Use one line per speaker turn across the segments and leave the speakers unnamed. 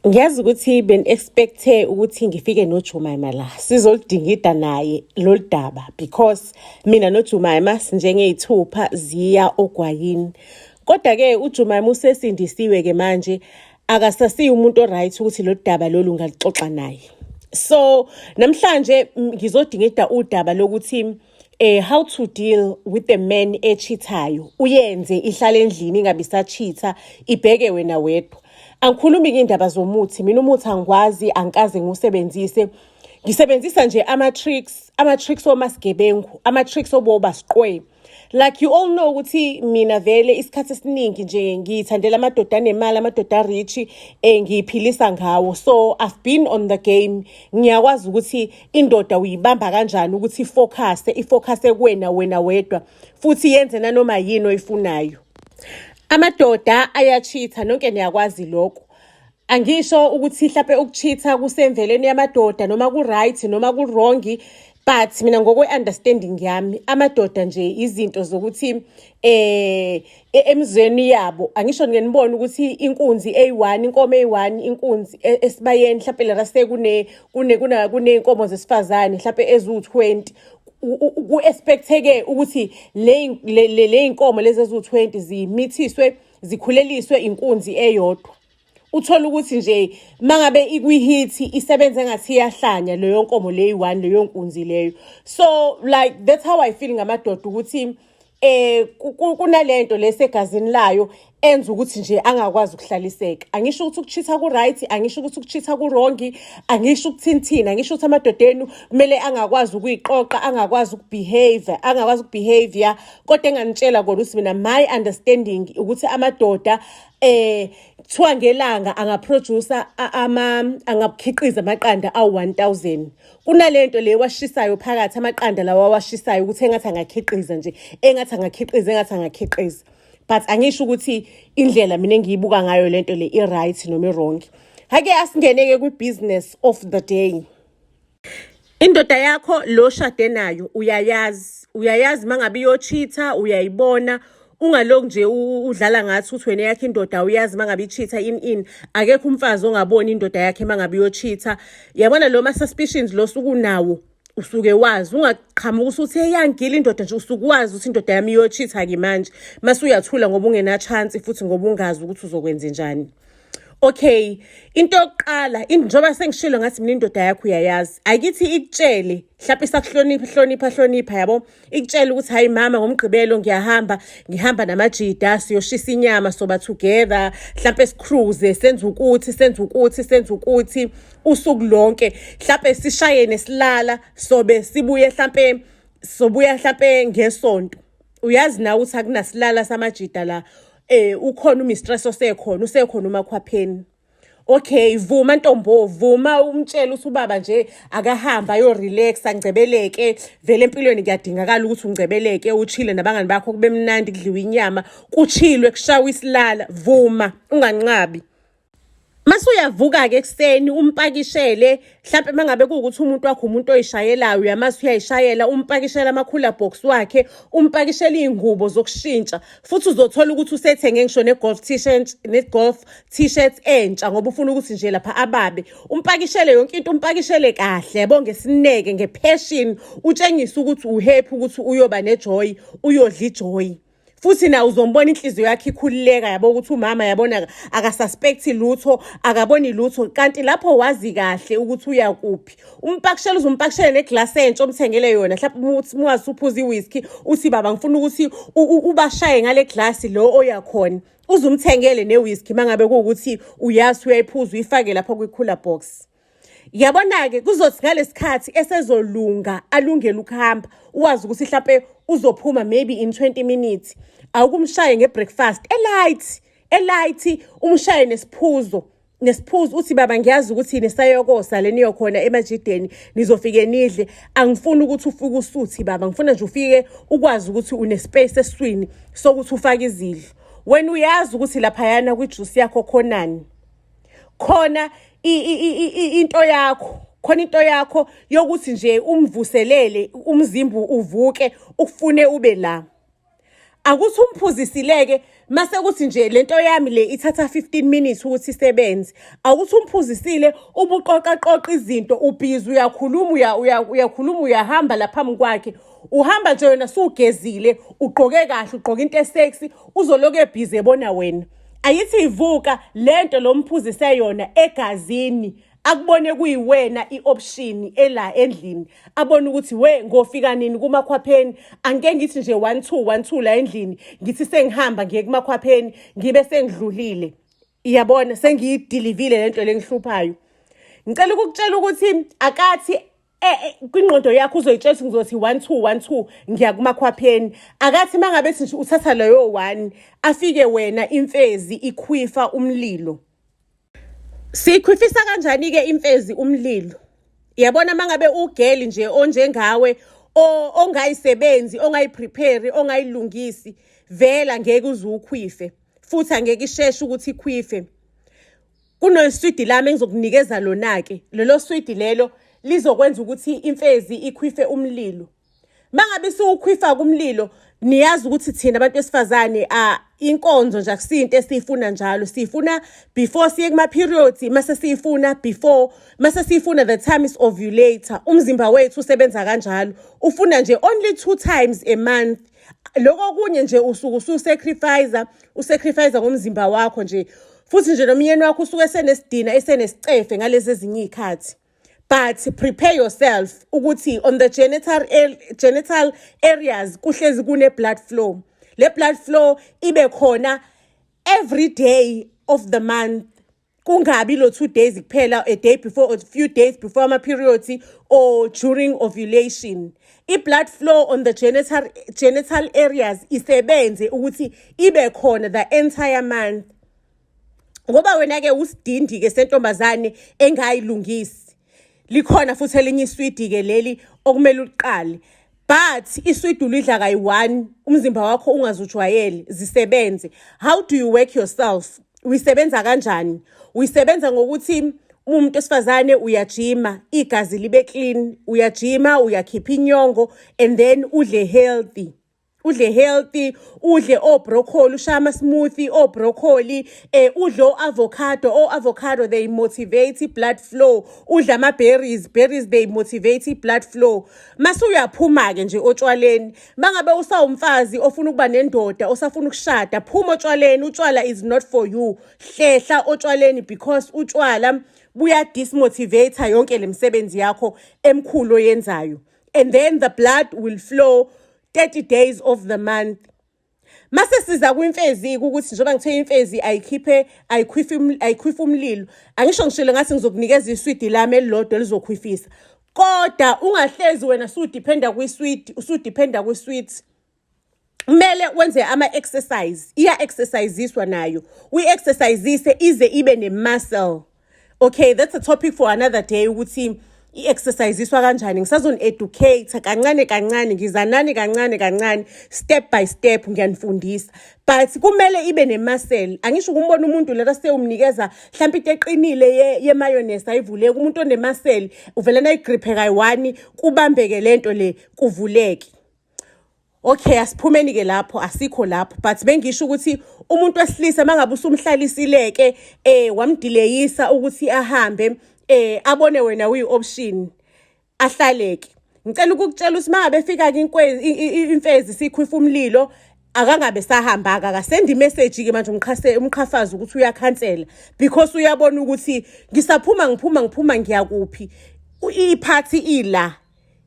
Ngiyazi ukuthi expecte ukuthi ngifike noJumaima la sizolidingida naye lolu daba because mina noJumaima sinjengeyithupha ziya ogwayini. Kodwa ke uJumaima usesindisiwe ke manje akasasiyi umuntu oright ukuthi lolu daba lolu ngalixoxa naye. So namhlanje ngizodingida udaba lokuthi how to deal with the man echithayo. Uyenze ihlale endlini ingabe isachitha ibheke wena wedwa. Angikhulumi ngindaba zomuthi, mina umuthi angikwazi, angikaze ngiwusebenzise. Ngisebenzisa nje ama-tricks omasigebengu, ama-tricks oboba siqwe. Like you all know ukuthi mina vele isikhathi esiningi nje ngiyithandela amadoda anemali, amadoda rich, ngiyiphilisa ngawo. So I've been on the game. Ngiyakwazi ukuthi indoda uyibamba kanjani ukuthi ifocuse kuwena wena wedwa futhi yenze nanoma yini oyifunayo. Amadoda ayachitha, nonke niyakwazi lokho. Angisho ukuthi mhlawumbe ukuchitha kusemveleni yamadoda noma ku-right noma ku-wrong, but mina ngokwe-understanding yami amadoda nje izinto zokuthi emzweni yabo angisho ngenibona ukuthi inkunzi eyi-1, inkomo eyi-1, inkunzi esibayeni mhlawumbe la kuney'nkomo zesifazane mhlawumbe eziwu-20. Ku-expect-eke ukuthi le inkomo lezi eziwu-20 zimithiswe zikhuleliswe inkunzi eyodwa. Uthola ukuthi nje mangabe ikwihithi isebenze ngathi iyahlanya leyo nkomo leyi-1 leyo nkunzi leyo. So like that's how I feel ngamadoda ukuthi kunalento lesegazini layo enza ukuthi nje angakwazi ukuhlaliseka. Angisho ukuthi ukuchitha ku-right, angisho ukuthi ukuchitha ku-wrong, angisho ukuthini, angisho ukuthi amadodeni kumele angakwazi ukuyiqoqa, angakwazi ukubehavior, kodwa enganitshela kona ukuthi mina my understanding ukuthi amadoda kuthiwa ngelanga angakhiqiza amaqanda awu-1000. Kunalento le washisayo phakathi amaqanda lawa washisayo ukuthi engathi angakhiqiza. But angisho ukuthi indlela mina engiyibuka ngayo lento le i-right noma i-wrong. Hake asingeneke kwi-business of the day. Indoda yakho lo shade nayo uyayazi mangabe iyochitha uyayibona. Ungalokhu nje udlala ngathi uthi wena yakhe indoda uyazi mangabe ichitha in akekho umfazi ongaboni indoda yakhe mangabe iyochitha. Yabona lo ma-suspicions lo sukunawo usuke wazi, ungaqhamuka uthi eyangile indoda nje usuke wazi ukuthi indoda yami iyochitha ke manje mase uyathula ngoba ungena chance futhi ngoba ungazi ukuthi uzokwenza njani. Okay, into yokuqala njengoba sengishilo ngathi mina indoda yakho uyayazi, akithi ikutshele mhlawumbe isakuhlonipha yabo, ikutshele ukuthi hayi mama ngomgqibelo ngihamba namajida siyoshisa inyama soba together, mhlawumbe sicruise senze ukuthi usuku lonke, mhlawumbe sishaye nesilala sobe sibuye mhlawumbe ngesonto. Uyazi na ukuthi akunasilala samajida la. Ukhona umistress usekhona umakhwapheni. Okay, vuma ntombo, vuma umtshela ukuthi ubaba nje akahamba ayo-relax angcebeleke. Vele empilweni kuyadingakala ukuthi ungcebeleke, uchile nabangani bakho kube mnandi kudliwa inyama, kuchilwe kushawa isilala, vuma unganqabi. Mase uyavuka ke ekseni umpakishele, mhlawumbe mangabe kuwukuthi umuntu wakho umuntu oyishayelayo uyamazi uyayishayela, umpakishele amakhula box wakhe, umpakishele izingubo zokushintsha, futhi uzothola ukuthi usethenge ngisho ne-golf t-shirt entsha ngoba ufuna ukuthi nje lapha ababe. Umpakishele yonke into, umpakishele kahle yabo ngesineke, ngepassion, utshengise ukuthi uhappy ukuthi uyoba nejoy, uyodla ijoy. Futhi na uzombona inhliziyo yakhe ikhululeka yabo ukuthi umama yabona akasuspecti lutho, akaboni lutho, kanti lapho wazi kahle ukuthi uyakuphi. Umpakishele uzompakishele neglass entsha omthengele yona, mhlawumbe umuthi uphuza iwhisky uthi baba ngifuna ukuthi ubashaye ngale glass lo oyakhona. Uzumthengele newhisky mangabe kuwukuthi uyazi uyayiphuza uyifake lapha kwi-cooler box. Yabona-ke kuzothi ngalesikhathi esezolunga alungele ukuhamba, uwazi ukuthi mhlawumbe uzophuma maybe in 20 minutes. Awukumshaye ngebreakfast elight, umshaye nesiphuzo uthi baba ngiyazi ukuthi nesayokosa leniyo khona emajideni nizofike nidle, angifuni ukuthi ufike usuthi baba, ngifuna nje ufike ukwazi ukuthi une-space eswini sokuthi ufake izidlo. Wena uyazi ukuthi laphayana kwijuice yakho khonani, khona into yakho yokuthi nje umvuselele umzimba uvuke ukufune ube la. akuthi umphuzisile-ke mase kuthi nje lento yami le ithatha 15 minutes ukuthi isebenze. Akuthi umphuzisile ubuqoqaqoqa izinto ubhizi uyakhuluma uyahamba la phambi kwakhe. Uhamba nje wena sugezile, ugqoke kahle, ugqoke into esexy, uzoloke ebhizi ebona wena. Ayithi ivuka lento lomphuzise yona egazini. Akubone kuyiwena i-option ela endlini. Abone ukuthi we ngofika nini kumakhwapheni. Angeke ngithi nje 1 2 la endlini. Ngithi sengihamba ngiye kumakhwapheni ngibe sengidlulile. Iyabona sengiyidilivile lento lengihluphayo. Ngicela ukukutshela ukuthi akathi kwingqondo yakho uzoyitshela ukuthi ngizothi 1 2 ngiya kumakhwapheni. Akathi mangabe sithi uthatha leyo 1 afike wena imfezi ikhwifa umlilo. Sikhwifisa kanjani-ke imfezi umlilo? Yabona mangabe ugeli nje onjengawe ongayisebenzi, ongayiprepare, ongayilungisi, vela ngeke uzukhwife. Futhi angeke isheshe ukuthi ikhwife. Kunoswidi lami engizokunikeza lona-ke. Lelo swidi lelo lizokwenza ukuthi imfezi ikhwife umlilo. Mangabe sukhwifa kumlilo, niyazi ukuthi thina abantu besifazane inkonzo nje akusinto esifuna njalo. Sifuna before siye kuma periods, mase sifuna before, mase sifuna the time is ovulator. Umzimba wethu usebenza kanjalo. Ufuna nje only 2 times a month. Lokho kunye nje usuku usacrifice ngomzimba wakho nje. Futhi nje nomyeni wakho usuke esenesidina esenesicefe ngalezi ezinye izikhathi. But prepare yourself ukuthi on the genital areas kuhlezi kune blood flow. Le blood flow ibe khona every day of the month. Kungabi lo 2 days kuphela, a day before or a few days before ama periods or during ovulation. I-blood flow on the genital areas isebenze ukuthi ibe khona the entire month. Ngoba wena-ke usidindi-ke sentombazane engayilungisi. Likhona futhi elinye iswidi-ke leli okumele uliqale. But iswidi ulidla kayi-1, umzimba wakho ungazujwayele, zisebenze. How do you work yourself? Uyisebenza kanjani? Uyisebenza ngokuthi umuntu esifazane uyajima, igazi libe clean, uyajima, uyakhipha inyongo, and then udle healthy. Udle healthy, udle broccoli, ushama smoothie, broccoli, udle avocado, they motivate blood flow. Udle ama-berries they motivate blood flow. Mase uyaphuma-ke nje otshwaleni. Mangabe usawumfazi ofuna ukuba nendoda, osafuna ukushada, phuma otshwaleni. Utshwala is not for you. Hlehla otshwaleni because utshwala buya dismotivate yonke lemsebenzi yakho emkhulu oyenzayo. And then the blood will flow 30 days of the month. Mase siza kwimfezi ukuthi njengoba ngithe imfezi ayikhwifa umlilo. Angisho ngishilo ngathi ngizokunikeza iswidi lami elilodwa lizokhwifisa. Kodwa ungahlezi wena usudependa kwiswidi, kwiswidi. Kumele wenze ama-exercise. Iya-exercisiswa nayo. Uyi-exercisise ize ibe ne-muscle. Okay, that's a topic for another day ukuthi i-exercisiswa kanjani. Ngisazoni-educate kancane ngizanani kancane step by step ngiyanifundisa. But kumele ibe ne-muscle. Angisho ukumbona umuntu leta sewumnikeza mhlawumbe into eqinile ye-mayonnaise ayivuleke. Umuntu one-muscle uvelana igriphe kayi-1 kubambeke lento le kuvuleke. Okay, asiphumeni-ke lapho, asikho lapho. But bengisho ukuthi umuntu wesilisa mangabe usumhlalisileke wamdeleyisa ukuthi ahambe abone wena uyi-option ahlaleke. Ngicela ukukutshela ukuthi mangabe fika imfezi sikhwifa umlilo akangabe sahamba akasendi message-ke manje umqhafazi ukuthi uyakhansela because uyabona ukuthi ngiphuma ngiya kuphi. Iphathi ila,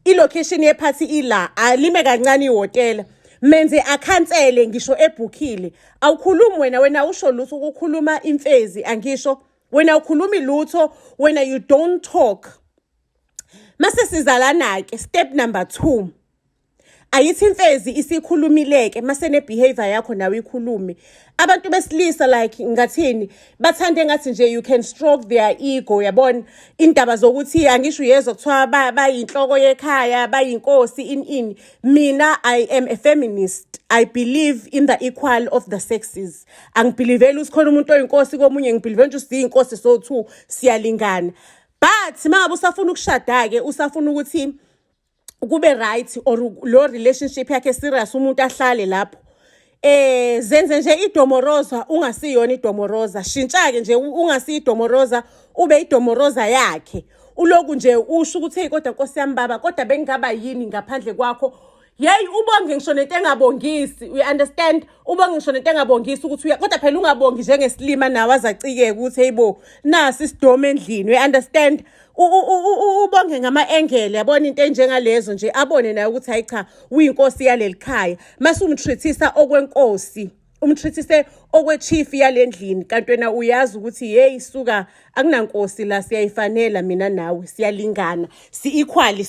ilocation yephathi ila, alime kancane ihotela. Menze akhansele ngisho ebhukhile. Awukhulumi wena usho lutho ukukhuluma imfezi angisho. Wena ukhulumi lutho, wena you don't talk. Mase sizalana-ke, step number 2. Ayithi imfezi isikhulumileke, mase ne-behavior yakho nawe ikhulume. Abantu besilisa like ngathini, bathande ngathi nje you can stroke their ego, yabona. Indaba zokuthi angisho uyezwa kuthiwa bayinhloko yekhaya, bayinkosi in. Mina I am a feminist. I believe in the equal of the sexes. Angibelieveli ukuthi khona umuntu oyinkosi komunye, ngibelieve nje siyinkosi so2 siyalingana. But mangabe usafuna ukushada-ke, usafuna ukuthi kube right or lo relationship yakhe serious umuntu ahlale lapho. zenze nje idomoroza ungasiyona idomoroza, shintsha-ke nje ungasiyo idomoroza ube idomoroza yakhe. Uloku nje usho ukuthi hey kodwa Nkosi yami baba, kodwa bengingaba yini ngaphandle kwakho. Yeyi ubonge ngisho nento engabongisi, you understand? Ubonge ngisho nento engabongisi ukuthi kodwa phela ungabongi njengesilima nawe azacike ukuthi heyibo nasi isidoma endlini, you understand? Ubonge ngama-engele, yabona into enjengalezo nje, abone naye ukuthi hayi cha uyinkosi yaleli khaya. Mase umtreat-isa okwenkosi, umtreat-ise okwe-chief yalendlini, kanti wena uyazi ukuthi hey suka akunankosi la, siyayifanela mina nawe, siyalingana, si-equal,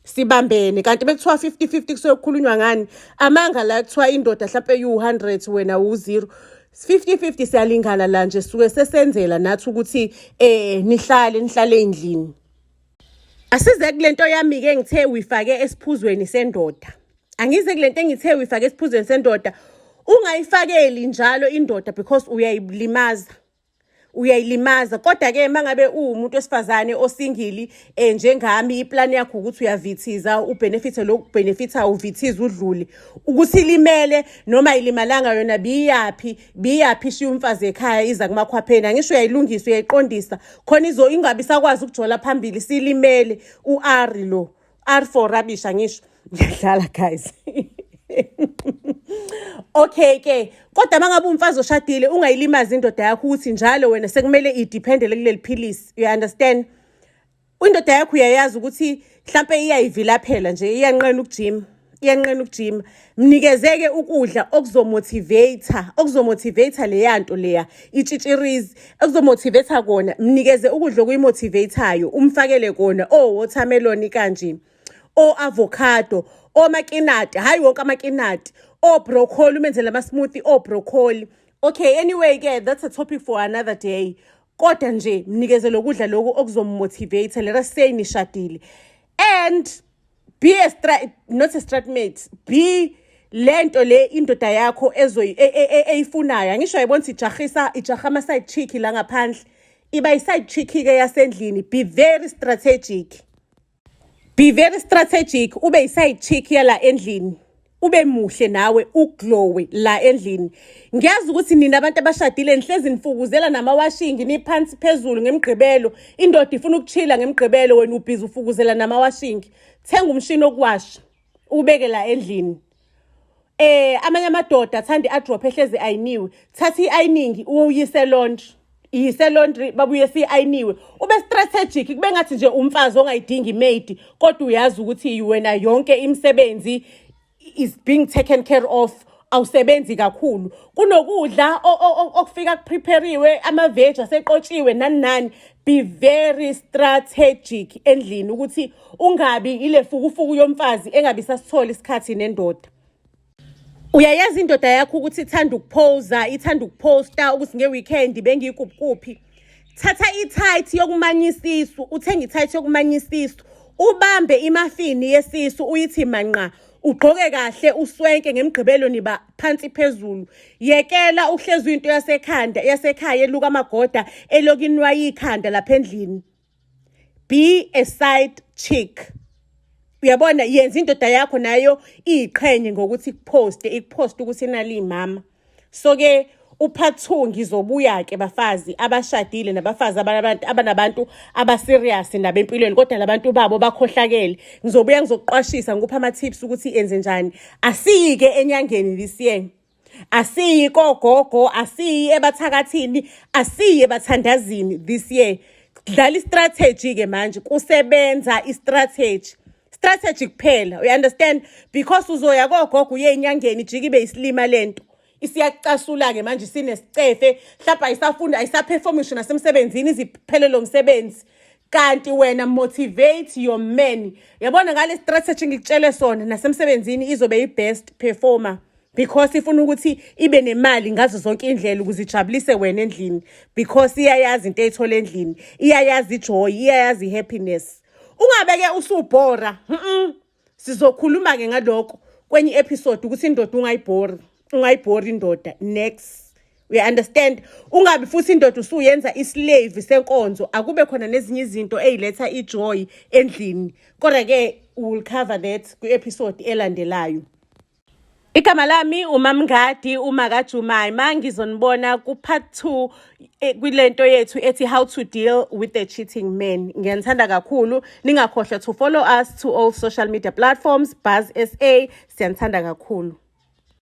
sibambene. Kanti bekuthiwa 50-50 kusokhulunywa ngani? Amanga la kuthiwa indoda mhlawumbe yu-100 wena u-0. 50-50 siyalingana la nje, suke sesenzela nathi ukuthi nihlale endlini. Asize kulento yami-ke engithe uyifake esiphuzweni sendoda. Angize kulento engithe uyifake esiphuzweni sendoda. Ungayifakeli njalo indoda because uyayilimaza. Kodwa-ke mangabe uwumuntu wesifazane osingili njengami, iplan yakho ukuthi uyavithiza, ubenefithe lokhu benefitha, uvithiza udlule. Ukuthi ilimele noma ilimalanga yona biyaphi shiya umfazi ekhaya iza kumakhwapheni. Angisho uyayilungisa, uyayiqondisa khona ingabe isakwazi ukujola phambili, silimele u-R lo. R for rubbish angisho. Ngiyadlala guys. Okay ke, kodwa mangabe umfazi oshadile ungayilimazi indoda yakho ukuthi njalo wena sekumele idependele kuleli philisi, you understand? Indoda yakho uyayazi ukuthi mhlambe iyayivilaphela nje, iyanqena ukujima. Mnikezeke ukudla okuzomotivate leyanto leya, itshitshirizi okuzomotivate kona. Mnikeze ukudla okuyimotivateayo, umfakele kona watermelon kanje, avocado, makinati, hayi wonke amakinati, broccoli, umenzele ama-smoothie, broccoli. Okay, anyway ke, that's a topic for another day. Kodwa nje mnikeze lokudla loku okuzomotivate, let us say nishadile. And be not a straight mate, be lento le indoda yakho eyifunayo. Angisho yayibona ijaha ama-side chick la ngaphandle, iba yi-side chick ke yasendlini. Be very strategic. Be very strategic, ube yi-side chick yala endlini. Ube muhle nawe, uglowe la endlini. Ngiyazi ukuthi nina abantu abashadile nihlezi nifukuzela namawashing, niphansi phezulu ngemgqibelo. Indoda ifuna ukuchila ngemgqibelo, wena ubhizi ufukuzela namawashing. Thenga umshini wokuwasha, ubeke la endlini. Amanye amadoda athanda i-adrop ehlezi ayiniwe. Thatha i-ayiningi uyise laundry. Iyise laundry babuye si-ayiniwe. Ube strategic, kube ngathi nje umfazi ongayidingi maid, kodwa uyazi ukuthi wena yonke imisebenzi is being taken care of, awusebenzi kakhulu. Kunokudla okufika kuprepariwe, ama-veg aseqotshiwe nani. Be very strategic endlini ukuthi ungabi ile fukufuku yomfazi engabi sasithola isikhathi nendoda. Uyayazi indoda yakho ukuthi ithanda ukuposta ukuthi ngeweekend bengiyikuphi. Thatha i-tight yokumanyisa isu, uthenga i-tight yokumanyisa isu, ubambe imafini yesisu uyithi manqa. Ugqoke kahle, uswenke ngemgqibelo niba phansi phezulu. Yekela uhlezi into yasekhaya eluka amagoda elokinwa yikhanda lapha endlini. Be a side chick. Uyabona, yenza indoda yakho nayo iqhenye ngokuthi ikuposte ukuthi nali imama. So ke upart 2 ngizobuya ke bafazi abashadile nabafazi abanabantu abaserious nabempilweni, kodwa labantu babo bakhohlakele. Ngizobuya ngizokuqwashisa ngikupha ama-tips ukuthi enze njani. Asiyike enyangeni this year, asiyi kogogo, asiyi ebathakathini, asiyi ebathandazini this year. Dlala istrategy ke manje, kusebenza istrategy. Strategy kuphela, you understand? Because uzoya kogogo uye enyangeni jikibe isilima lento. Isiyacasula ke manje sinesicefe, mhlawumbe ayisafunda ayisaperform ngisho nasemsebenzini iziphele lo msebenzi. Kanti wena motivate your men. Yabona ngale strategy ngikutshele sona, nasemsebenzini izobe i-best performer because ifuna ukuthi ibe nemali ngazo zonke indlela ukuze ijabulise wena endlini, because iyayazi into eyithola endlini, iyayazi ijoy, iyayazi ihappiness. Ungabeke usubhora. Sizokhuluma ke ngalokho kwenye episode ukuthi indoda ungayibhori indoda. Next, we understand. Ungabi futhi indoda usuyenza islave senkonzo, akube khona nezinye izinto eziletha ijoy endlini. Kodwa ke we will cover that ku episode elandelayo. Igama lami uMamngadi uMakaJumaima, ngizonibona ku-part 2 kwilento yethu ethi how to deal with the cheating man. Ngiyanithanda kakhulu. Ningakhohlwa to follow us to all social media platforms, Buzz SA. Siyanithanda kakhulu.